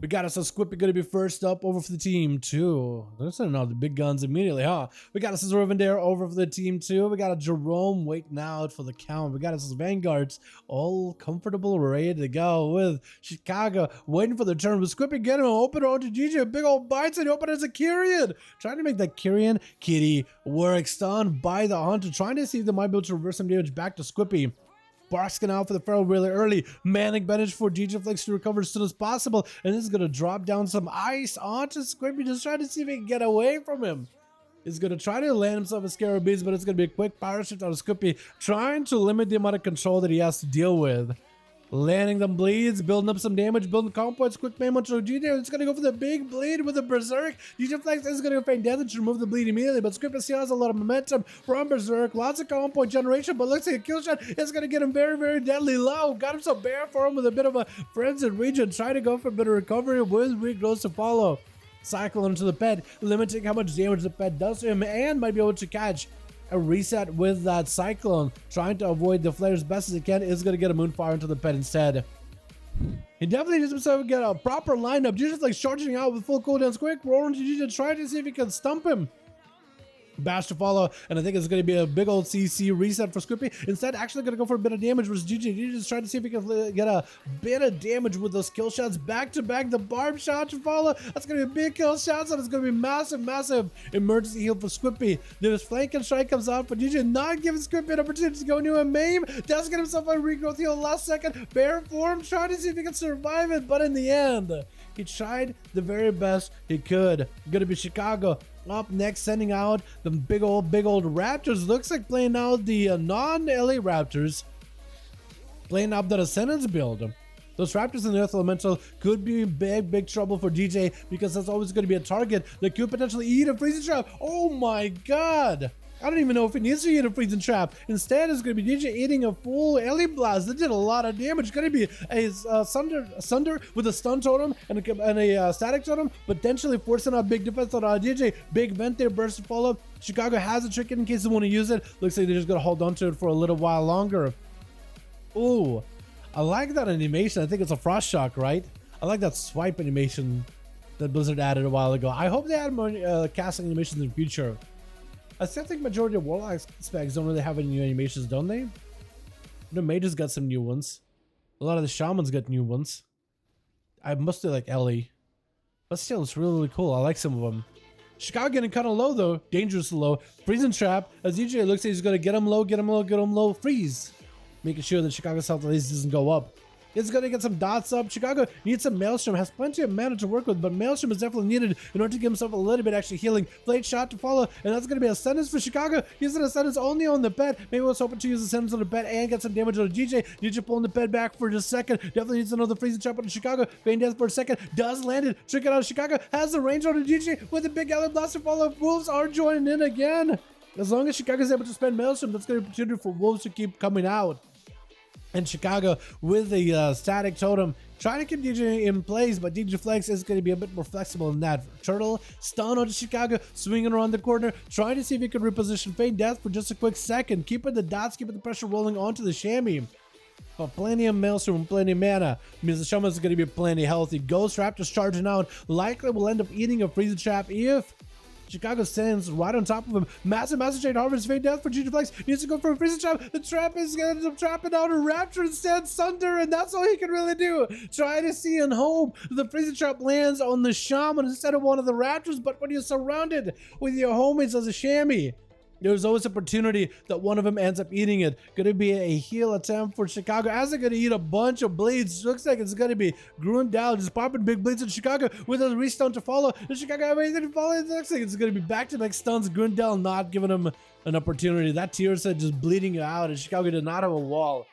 We got us a Squippy gonna be first up over for the team 2. They're sending out the big guns immediately, huh? We got us a Rivendare over for the team 2. We got a Jerome waiting out for the count. We got us Vanguards all comfortable, ready to go with Chicago waiting for their turn. With Squippy getting him open on to GG, a big old bites and open as a Kyrian. Trying to make that Kyrian kitty work. Stunned by the Hunter, trying to see if they might be able to reverse some damage back to Squippy. Barkskin out for the Pharaoh really early. Manic Bandage for DJ Flex to recover as soon as possible. And this is going to drop down some ice onto Squippy, just trying to see if he can get away from him. He's going to try to land himself a Scarab Beast, but it's going to be a quick power shift out of Squippy, trying to limit the amount of control that he has to deal with. Landing them bleeds, building up some damage, building comp points, quick man to GJ. It's going to go for the big bleed with the Berserk. DJ Flex is going to feign death to remove the bleed immediately, but Squippy still has a lot of momentum from Berserk. Lots of comp point generation, but looks like a kill shot is going to get him very, very deadly low. Got himself bare for him with a bit of a frenzied region. Trying to go for a bit of recovery with regrowth to follow. Cycle into the pet, limiting how much damage the pet does to him, and might be able to catch a reset with that Cyclone, trying to avoid the flare as best as he can. Is going to get a Moonfire into the pet instead. He definitely needs himself to get a proper lineup. Just like charging out with full cooldowns quick, rolling to GG, trying to see if he can stump him. Bash to follow, and I think it's going to be a big old CC reset for Squippy. Instead, actually going to go for a bit of damage versus GG. GG just trying to see if he can get a bit of damage with those kill shots back to back. The barb shot to follow. That's going to be big kill shots, and it's going to be massive, massive emergency heal for Squippy. There's flank and strike comes out, but GG not giving Squippy an opportunity to go into a maim. Does get himself a regrowth heal last second. Bear form, trying to see if he can survive it, but in the end, he tried the very best he could. Going to be Chicago up next, sending out the big old Raptors. Looks like playing out the non-LA Raptors, playing up that Ascendance build. Those Raptors in the Earth Elemental could be big trouble for DJ, because that's always going to be a target that could potentially eat a freezing trap. Oh my god, I don't even know if he needs to eat a freezing trap. Instead, it's going to be DJ eating a full Ellie Blast. That did a lot of damage. It's going to be a Sunder with a stun totem and a static totem, potentially forcing out big defense on DJ. Big vent there, burst to follow. Chicago has a trick in case they want to use it. Looks like they're just going to hold on to it for a little while longer. Ooh, I like that animation. I think it's a Frost Shock, right? I like that swipe animation that Blizzard added a while ago. I hope they add more casting animations in the future. I still think majority of Warlock specs don't really have any new animations, don't they? The Mages got some new ones. A lot of the Shamans got new ones. I mostly like Ellie. But still, it's really, really cool. I like some of them. Chicago getting kind of low, though. Dangerously low. Freezing trap. As DJ looks like he's going to get him low, freeze. Making sure that Chicago's health at least doesn't go up. It's going to get some dots up. Chicago needs some Maelstrom. Has plenty of mana to work with, but Maelstrom is definitely needed in order to give himself a little bit actually healing. Blade shot to follow, and that's going to be a sentence for Chicago. Using a sentence only on the pet. Maybe was hoping to use a sentence on the pet and get some damage on GJ. DJ pulling the pet back for just a second. Definitely needs another freezing trap on Chicago. Feign death for a second. Does land it. Trick it out of Chicago. Has the range on the GJ with a big Ellie Blast to follow. Wolves are joining in again. As long as Chicago is able to spend Maelstrom, that's going to be an opportunity for Wolves to keep coming out. And Chicago with the static totem, trying to keep DJ in place, but DJ Flex is going to be a bit more flexible than that. Turtle, stun onto Chicago, swinging around the corner, trying to see if he can reposition Feign Death for just a quick second, keeping the dots, keeping the pressure rolling onto the Chamois. But plenty of Maelstrom, plenty of mana means the Shaman is going to be plenty healthy. Ghost Raptors charging out, likely will end up eating a freezing trap if Chicago stands right on top of him. Massive Trade Harvest, Feign Death for GG Flex. Needs to go for a freezing trap. The trap is going to end up trapping out a Raptor instead. Sunder, and that's all he can really do. Try to see and hope the freezing trap lands on the Shaman instead of one of the Raptors. But when you're surrounded with your homies as a Chamois, there's always opportunity that one of them ends up eating it. Going to be a heal attempt for Chicago as they're going to eat a bunch of bleeds. Looks like it's going to be Grundal just popping big bleeds in Chicago with a restun to follow. Does Chicago have anything to follow? It looks like it's going to be back-to-back stuns. Grundal not giving him an opportunity. That tier set just bleeding out, and Chicago did not have a wall.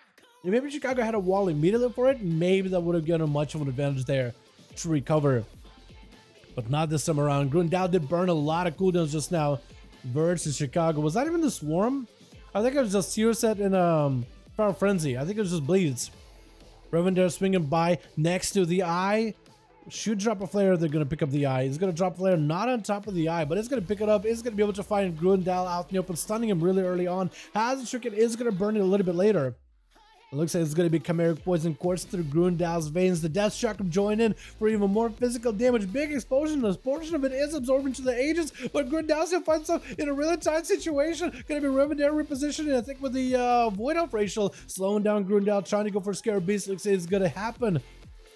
And maybe Chicago had a wall immediately for it. Maybe that would have given him much of an advantage there to recover. But not this time around. Grundal did burn a lot of cooldowns just now versus Chicago. Was that even the Swarm? I think it was just tier set in Power Frenzy. I think it was just bleeds. Revendare swinging by next to the eye. Should drop a flare, they're going to pick up the eye. He's going to drop a flare not on top of the eye, but it's going to pick it up. It's going to be able to find Grundal out in the open, stunning him really early on. Has a trick, it is going to burn it a little bit later. It looks like it's going to be Chimeric Poison course through Grundal's veins. The Death Chakram join in for even more physical damage. Big explosion. A portion of it is absorbing to the Aegis, but Grundal still finds himself in a really tight situation. Going to be Revendare repositioning, I think, with the Void Elf Racial, slowing down Grundal, trying to go for Scarab Beast. Looks like it's going to happen.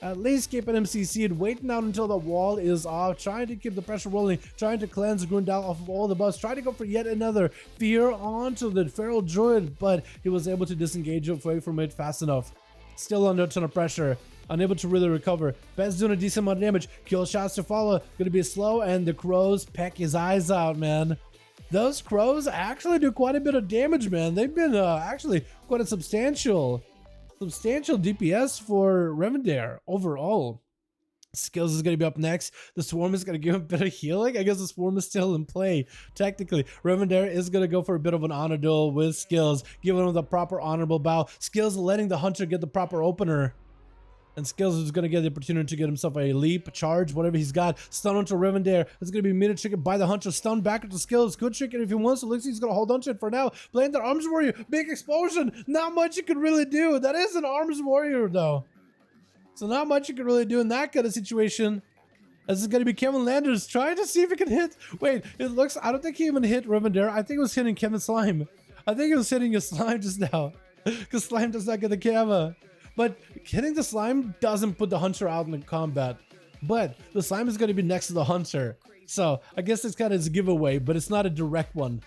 At least keeping him CC'd, waiting out until the wall is off, trying to keep the pressure rolling, trying to cleanse Grundal off of all the buffs, trying to go for yet another fear onto the Feral Druid, but he was able to disengage away from it fast enough. Still under a ton of pressure, unable to really recover. Best's doing a decent amount of damage, kill shots to follow, gonna be slow, and the crows peck his eyes out, man. Those crows actually do quite a bit of damage, man. They've been actually quite a substantial DPS for Revendare overall. Skills is going to be up next. The Swarm is going to give him a bit of healing. I guess the Swarm is still in play. Technically, Revendare is going to go for a bit of an honor duel with Skills, giving him the proper honorable bow. Skills letting the Hunter get the proper opener. And Skills is going to get the opportunity to get himself a leap, charge, whatever he's got. Stun onto Revendare. It's going to be immediate triggered by the Hunter. Stun back into Skills. Good trick it if he wants to. Looks like he's going to hold on to it for now. Playing the Arms Warrior. Big explosion. Not much you can really do. That is an Arms Warrior, though. So not much you can really do in that kind of situation. This is going to be Kevin Landers trying to see if he can hit. Wait, it looks... I don't think he even hit Revendare. I think it was hitting Kevin Slime. I think it was hitting his Slime just now. Because Slime does not get the Kava. But hitting the Slime doesn't put the Hunter out in the combat. But the Slime is going to be next to the Hunter. So I guess it's kind of a giveaway, but it's not a direct one.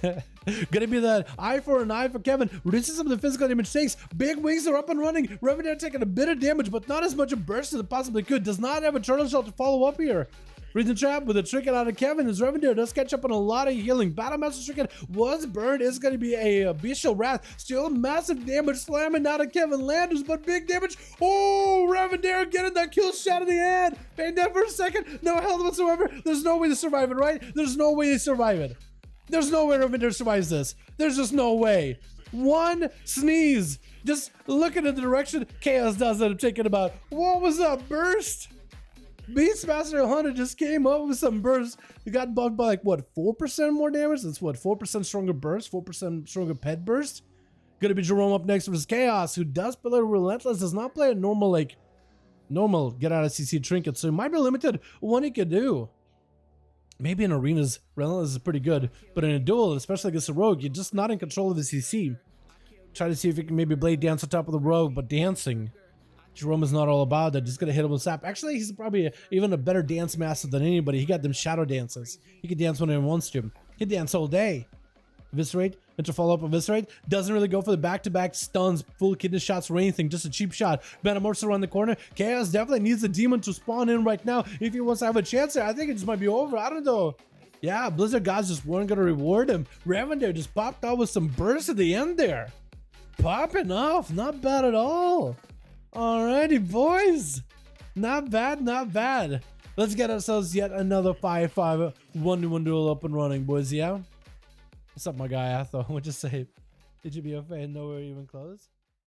Gonna be that eye for an eye for Kevin. Reduces some of the physical damage takes. Big wings are up and running. Revendare taking a bit of damage, but not as much a burst as it possibly could. Does not have a Turtle Shell to follow up here. Read the trap with a trick out of Kevin as Revendare does catch up on a lot of healing. Battlemaster Trick was burned. It's going to be a Bestial Wrath. Still massive damage slamming out of Kevin Landers, but big damage. Oh, Revendare getting that kill shot in the head. Bang that for a second. No health whatsoever. There's no way to survive it, right? There's no way to survive it. There's no way Revendare survives this. There's just no way. One sneeze. Just looking in the direction Chaos does end up taking about. What was that burst? Beastmaster Hunter just came up with some bursts. He got buffed by like, what, 4% more damage? That's what, 4% stronger burst, 4% stronger pet burst? Gonna be Jerome up next versus Chaos, who does play Relentless, does not play a normal get out of CC trinket, so it might be limited what he could do. Maybe in arenas, Relentless is pretty good, but in a duel, especially against a rogue, you're just not in control of the CC. Try to see if you can maybe blade dance on top of the rogue, but dancing, Jerome is not all about that. Just gonna hit him with sap. Actually, he's probably even a better dance master than anybody. He got them shadow dances. He can dance when he wants to. He can dance all day. Eviscerate, enter follow up Eviscerate. Doesn't really go for the back-to-back stuns, full kidney shots or anything. Just a cheap shot. Metamorphosis around the corner. Chaos definitely needs a demon to spawn in right now if he wants to have a chance there. I think it just might be over. I don't know. Yeah, Blizzard gods just weren't gonna reward him. Revendare just popped out with some bursts at the end there. Popping off. Not bad at all. Alrighty, boys. Not bad, not bad. Let's get ourselves yet another 5v5 1v1 duel up and running, boys, yeah? What's up, my guy, Atho? What'd you say? Did you be a fan? Nowhere even close?